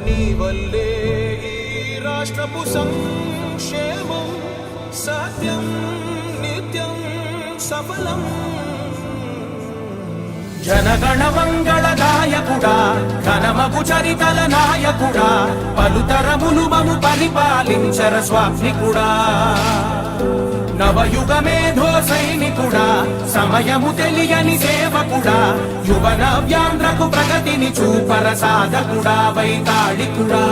నీ వల్లే ఈ రాష్ట్రపు సంక్షేమం సత్యం నిత్యం సఫలం. జనగణ మంగళ నాయకుడా, ఘనమగు చరితల నాయకుడా, పలుతరములు మము పరిపాలించర స్వామికుడా. నవయుగ మేధో సైనికుడా, సమయము తెలియని సేవకుడా, యువన వ్యాంధ్రకు ప్రగతిని చూపర సాధకుడా, వైతాళికుడా.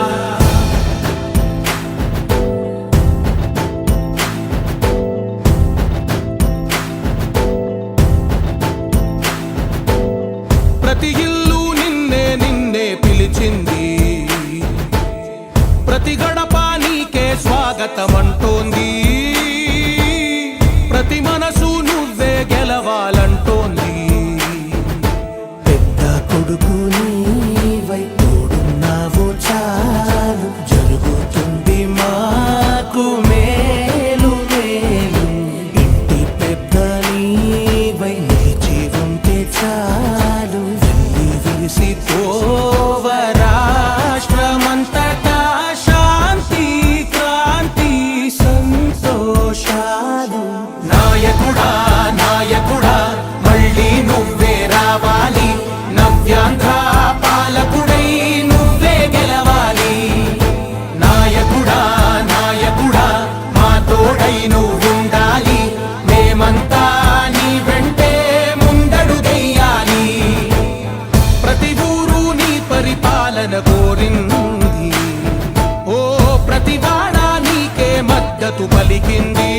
ప్రతి ఇల్లు నిన్నే నిన్నే పిలిచింది, ప్రతి గడప నీకే స్వాగతమంటోంది, ప్రతి మనసు నువ్వే గెలవాలంటోంది. పెద్ద కొడుకు నీవై తోడున్నావు చాలు, జరుగుతుంది మాకు మేలు మేలు. ఇంటి పెద్ద నీవై నిలిచి ఉంటే చాలు, వెళ్ళి విరిసి పోవ రాష్ట్రమంతటా శాంతి క్రాంతి సంతోషాలు. నాయకుడా నాయకుడా మళ్ళీ నువ్వే రావాలి, నవ్యాంధ్ర పాలకుడై నువ్వే గెలవాలి. నాయకుడా నాయకుడా మా తోడై నువ్వుండాలి, మేమంతా నీ వెంటే ముందడుగెయ్యాలి. ప్రతి ఊరు నీ పరిపాలన కోరింది, ఓ ప్రతి వాడ నీకే మద్దతు పలికింది.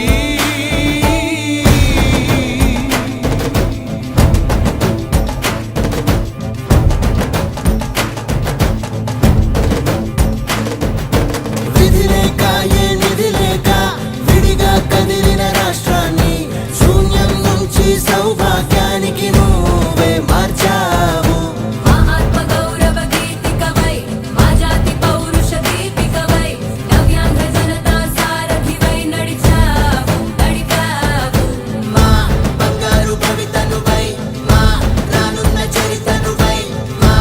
విధి లేక ఏ నిధి లేక విడిగా కదిలిన రాష్ట్రాన్ని శూన్యం నుంచి సౌభాగ్యానికి నువ్వే మార్చావు. మా ఆత్మ గౌరవ గీతికవై, మా జాతి పౌరుష దీపికవై, నవ్యాంధ్ర జనతా సారథివై నడిచావు నడిపావు. మా బంగారు భవితనువై, మా రానున్న చరితనువై, మా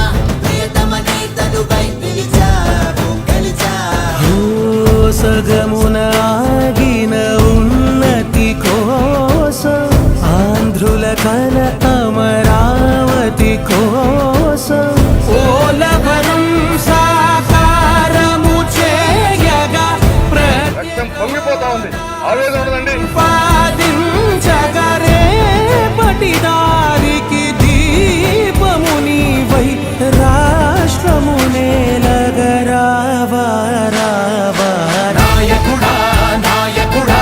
ప్రియతమ గీతనువై పిలిచావు గెలిచావు. సగమున ఆగిన ఉన్నతి కోసం, ఆంధ్రుల కల అమరావతి కోసం, పోలవరం సాకారము చేయగా రక్తం పొంగిపోతా ఉంది, ఆవేదన ఉండదండి. ప్రతిపాదించగరేపటి దారికి దీపము నీవై రాష్ట్రము నేలగరావా రావా. నాయకుడా నాయకుడా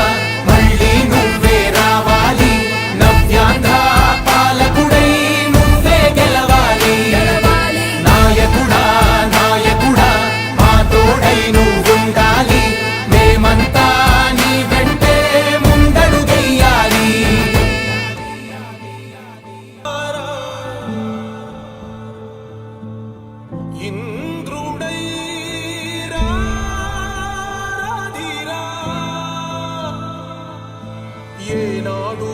మళ్ళీ నువ్వే రావాలి, నవ్యాంధ్ర పాలకుడై నువ్వే గెలవాలి. నాయకుడా నాయకుడా మా తోడై నువ్వుండాలి, మేమంతా నీ వెంటే ముందడుగెయ్యాలి. ఇంద్రుడై రాధిరా, ఏనాడు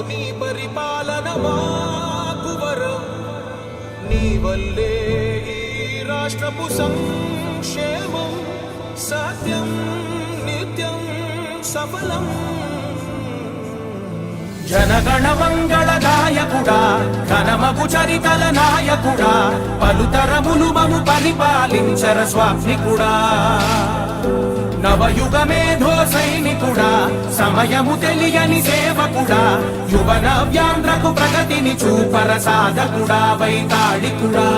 నీ పరిపాలన మాకు వరం. నీ వల్లే ఈ రాష్ట్రపు సంక్షేమం సత్యం నిత్యం సఫలం. జనగణ మంగళ నాయకుడా, ఘనమగు చరితల నాయకుడా, పలుతరములు మము పరిపాలించర స్వామికుడా. నవయుగ మేధో సైనికుడా, సమయము తెలియని సేవకుడా, యువన వ్యాంధ్రకు ప్రగతిని చూపర సాధకుడా, వైతాళికుడా.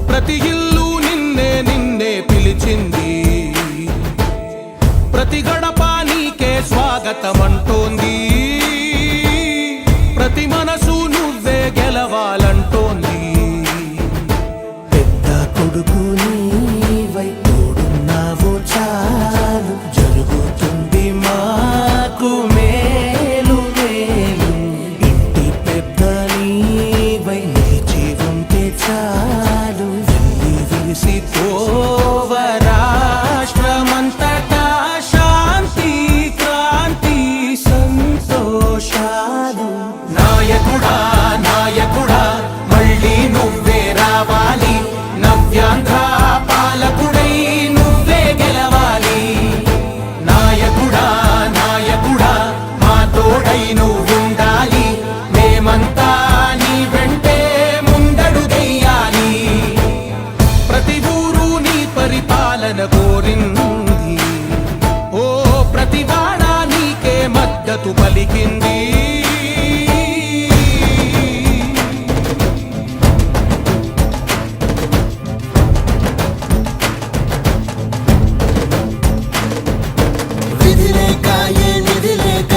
ప్రతి ఇల్లు నిన్నే నిన్నే పిలిచింది, ప్రతి గడప నీకే స్వాగతమంటోంది, ప్రతి మనసు నువ్వే గెలవాలంటోంది. పెద్ద కొడుకు నీవై తోడున్నావు చాలు, జరుగుతుంది మాకు మేలు మేలు. ఇంటి పెద్ద నీవై నిలిచి ఉంటే చాలు, వెళ్ళి విరిసి పోవ రాష్ట్రమంతటా శాంతి క్రాంతి ప్రతి వాడ నీకే మద్దతు పలికింది. విధి లేక ఏ నిధి లేక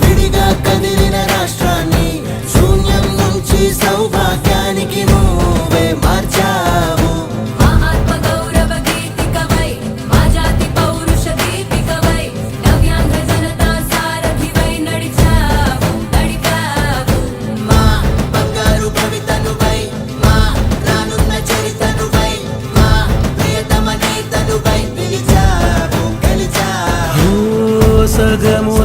విడిగా కదిలిన రాష్ట్రాన్ని శూన్యం నుంచి సౌభాగ్యానికి నువ్వే మార్చావు. మా ఆత్మ గౌరవ గీతికవై మా జాతి పౌరుష దీపికవై నవ్యాంధ్ర జనతా సారథివై నడిచావు నడిపావు. మా బంగారు భవితనువై మా రానున్న చరితనువై మా ప్రియతమ నేతనువై పిలిచావు గెలిచావు. సగము